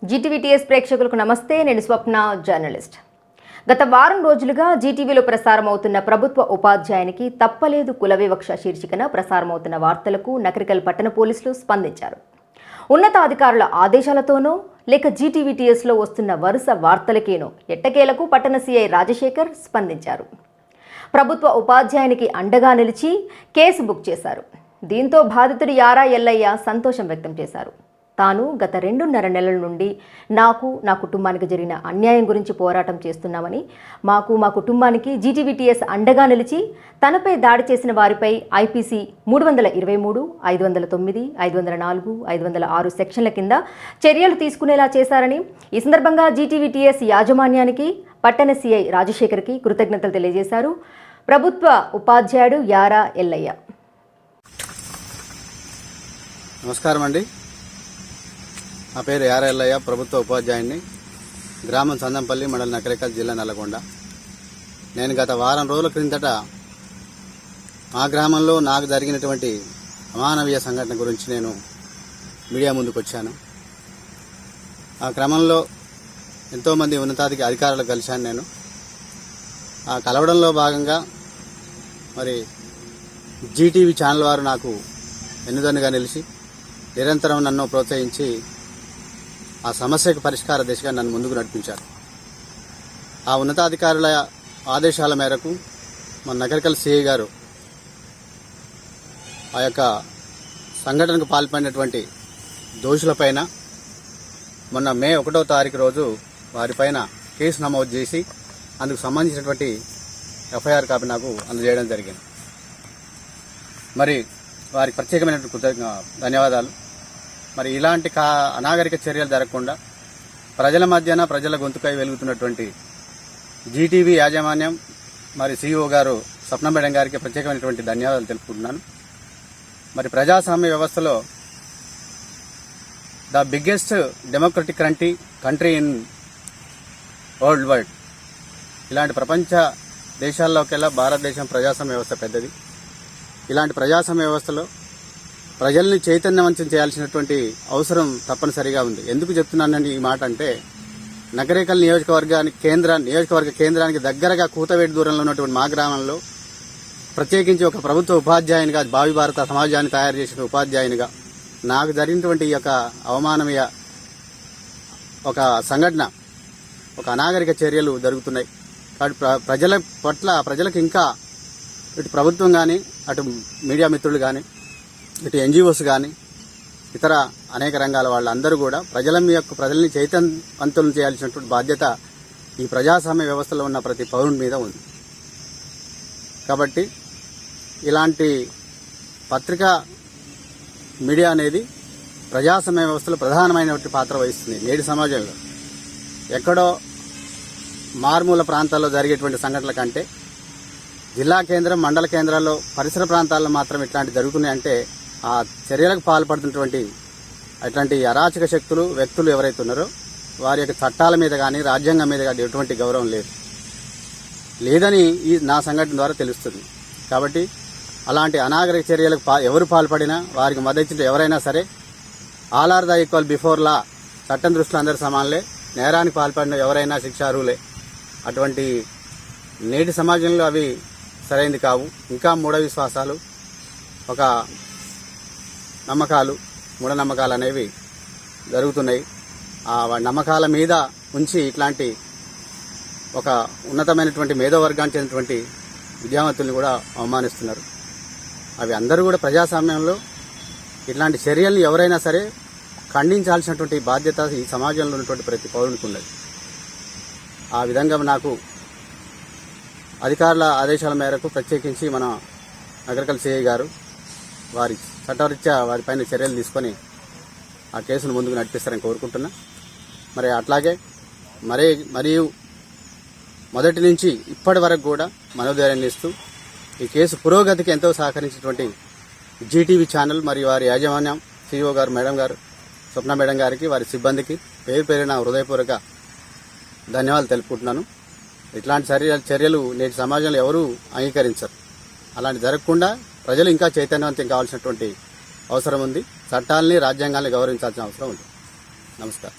జీటీవీటీఎస్ ప్రేక్షకులకు నమస్తే. నేను స్వప్న, జర్నలిస్ట్. గత వారం రోజులుగా జీటీవీలో ప్రసారమవుతున్న ప్రభుత్వ ఉపాధ్యాయునికి తప్పలేదు కుల వివక్ష శీర్షికన ప్రసారమవుతున్న వార్తలకు నకరికల్ పట్టణ పోలీసులు స్పందించారు. ఉన్నతాధికారుల ఆదేశాలతోనో లేక జీటీవీటీఎస్లో వస్తున్న వరుస వార్తలకేనో ఎట్టకేలకు పట్టణ సీఐ రాజశేఖర్ స్పందించారు. ప్రభుత్వ ఉపాధ్యాయునికి అండగా నిలిచి కేసు బుక్ చేశారు. దీంతో బాధితుడు యారా ఎల్లయ్య సంతోషం వ్యక్తం చేశారు. తాను గత 2.5 నెలల నుండి నాకు నా కుటుంబానికి జరిగిన అన్యాయం గురించి పోరాటం చేస్తున్నామని, మా కుటుంబానికి జీటీవీటీఎస్ అండగా నిలిచి తనపై దాడి చేసిన వారిపై ఐపీసీ 323, 509, 504, 506 సెక్షన్ల కింద చర్యలు తీసుకునేలా చేశారని, ఈ సందర్భంగా జీటీవీటీఎస్ యాజమాన్యానికి పట్టణ సీఐ రాజశేఖర్కి కృతజ్ఞతలు తెలియజేశారు. ప్రభుత్వ ఉపాధ్యాయుడు యారా ఎల్లయ్య. నమస్కారం అండి. నా పేరు యారా ఎల్లయ్య, ప్రభుత్వ ఉపాధ్యాయుడిని, గ్రామం సందంపల్లి, మండలం నకరికల్, జిల్లా నల్లగొండ. నేను గత వారం రోజుల క్రిందట మా గ్రామంలో నాకు జరిగినటువంటి అమానవీయ సంఘటన గురించి నేను మీడియా ముందుకు వచ్చాను. ఆ క్రమంలో ఎంతోమంది అధికారులు కలిశాను. నేను ఆ కలవడంలో భాగంగా మరి జీటీవీ ఛానల్ వారు నాకు వెన్నుదన్నుగా నిలిచి నిరంతరం నన్ను ప్రోత్సహించి ఆ సమస్యకు పరిష్కార దిశగా నన్ను ముందుకు నడిపించారు. ఆ ఉన్నతాధికారుల ఆదేశాల మేరకు మన నకరికల్ సిఐ గారు ఆ యొక్క సంఘటనకు పాల్పడినటువంటి దోషులపైన మొన్న మే 1వ తారీఖు రోజు వారిపైన కేసు నమోదు చేసి అందుకు సంబంధించినటువంటి ఎఫ్ఐఆర్ కాపీ నాకు అందజేయడం జరిగింది. మరి వారికి ప్రత్యేకమైనటువంటి ధన్యవాదాలు. మరి ఇలాంటి అనాగరిక చర్యలు జరగకుండా ప్రజల మధ్యన ప్రజల గొంతుకై వెలుగుతున్నటువంటి జీటీవీ యాజమాన్యం మరి సిఇఓ గారు స్వప్న మేడం గారికి ప్రత్యేకమైనటువంటి ధన్యవాదాలు తెలుపుకుంటున్నాను. మరి ప్రజాస్వామ్య వ్యవస్థలో the biggest democratic country in world wide, ఇలాంటి ప్రపంచ దేశాల్లోకెల్లా భారతదేశం ప్రజాస్వామ్య వ్యవస్థ పెద్దది. ఇలాంటి ప్రజాస్వామ్య వ్యవస్థలో ప్రజల్ని చైతన్యవంతం చేయాల్సినటువంటి అవసరం తప్పనిసరిగా ఉంది. ఎందుకు చెప్తున్నానండి ఈ మాట అంటే, నకరికల్ నియోజకవర్గ కేంద్రానికి దగ్గరగా కూతవేటి దూరంలో ఉన్నటువంటి మా గ్రామంలో ప్రత్యేకించి ఒక ప్రభుత్వ ఉపాధ్యాయునిగా, భావి భారత సమాజాన్ని తయారు చేసిన ఉపాధ్యాయునిగా నాకు జరిగినటువంటి ఈ యొక్క అవమానమీయ ఒక సంఘటన, ఒక అనాగరిక చర్యలు జరుగుతున్నాయి. కాబట్టి ప్రజలకు ఇంకా ఇటు ప్రభుత్వం కానీ, అటు మీడియా మిత్రులు కానీ, ఇటు ఎన్జిఓస్ కానీ, ఇతర అనేక రంగాల వాళ్ళందరూ కూడా ప్రజల్ని చైతన్యవంతులను చేయాల్సినటువంటి బాధ్యత ఈ ప్రజాస్వామ్య వ్యవస్థలో ఉన్న ప్రతి పౌరుని మీద ఉంది. కాబట్టి ఇలాంటి పత్రికా మీడియా అనేది ప్రజాస్వామ్య వ్యవస్థలో ప్రధానమైనటువంటి పాత్ర వహిస్తుంది. నేటి సమాజంలో ఎక్కడో మారుమూల ప్రాంతాల్లో జరిగేటువంటి సంఘటనల కంటే జిల్లా కేంద్రం, మండల కేంద్రాల్లో, పరిసర ప్రాంతాల్లో మాత్రం ఇట్లాంటి జరుగుతున్నాయంటే ఆ చర్యలకు పాల్పడుతున్నటువంటి అట్లాంటి అరాచక శక్తులు, వ్యక్తులు ఎవరైతే ఉన్నారో వారి యొక్క చట్టాల మీద కానీ, రాజ్యాంగం మీద కానీ ఎటువంటి గౌరవం లేదని ఈ నా సంఘటన ద్వారా తెలుస్తుంది. కాబట్టి అలాంటి అనాగరిక చర్యలకు ఎవరు పాల్పడినా వారికి మద్దతు ఎవరైనా సరే, all are the equal before law, చట్టం దృష్టిలో అందరు సమానులే, నేరానికి పాల్పడిన ఎవరైనా శిక్షార్హులే. అటువంటి నేటి సమాజంలో అవి సరైనది కావు. ఇంకా మూఢ విశ్వాసాలు, ఒక నమ్మకాలు, మూఢనమ్మకాలు అనేవి జరుగుతున్నాయి. ఆ నమ్మకాల మీద ఉంచి ఇట్లాంటి ఒక ఉన్నతమైనటువంటి మేధోవర్గానికి చెందినటువంటి విద్యావంతుల్ని కూడా అవమానిస్తున్నారు. అవి అందరూ కూడా ప్రజాస్వామ్యంలో ఇట్లాంటి చర్యల్ని ఎవరైనా సరే ఖండించాల్సినటువంటి బాధ్యత ఈ సమాజంలో ఉన్నటువంటి ప్రతి పౌరునికి ఉన్నది. ఆ విధంగా నాకు అధికారుల ఆదేశాల మేరకు ప్రత్యేకించి మన నకరికల్ సిఐ గారు వారి చట్టరీత్యా వారిపైన చర్యలు తీసుకొని ఆ కేసును ముందుకు నడిపిస్తారని కోరుకుంటున్నా. మరి అట్లాగే మరియు మొదటి నుంచి ఇప్పటి వరకు కూడా మనోధైర్యాన్ని ఇస్తూ ఈ కేసు పురోగతికి ఎంతో సహకరించినటువంటి జీటీవీ ఛానల్ మరియు వారి యాజమాన్యం, సిఇఓ గారు, మేడం గారు, స్వప్న మేడం గారికి, వారి సిబ్బందికి పేరున హృదయపూర్వక ధన్యవాదాలు తెలుపుకుంటున్నాను. ఇట్లాంటి చర్యలు నేటి సమాజంలో ఎవరూ అంగీకరించరు. అలాంటి జరగకుండా ప్రజలు ఇంకా చైతన్యవంతం కావాల్సినటువంటి అవసరం ఉంది. చట్టాలని, రాజ్యాంగాన్ని గౌరవించాల్సిన అవసరం ఉంది. నమస్కారం.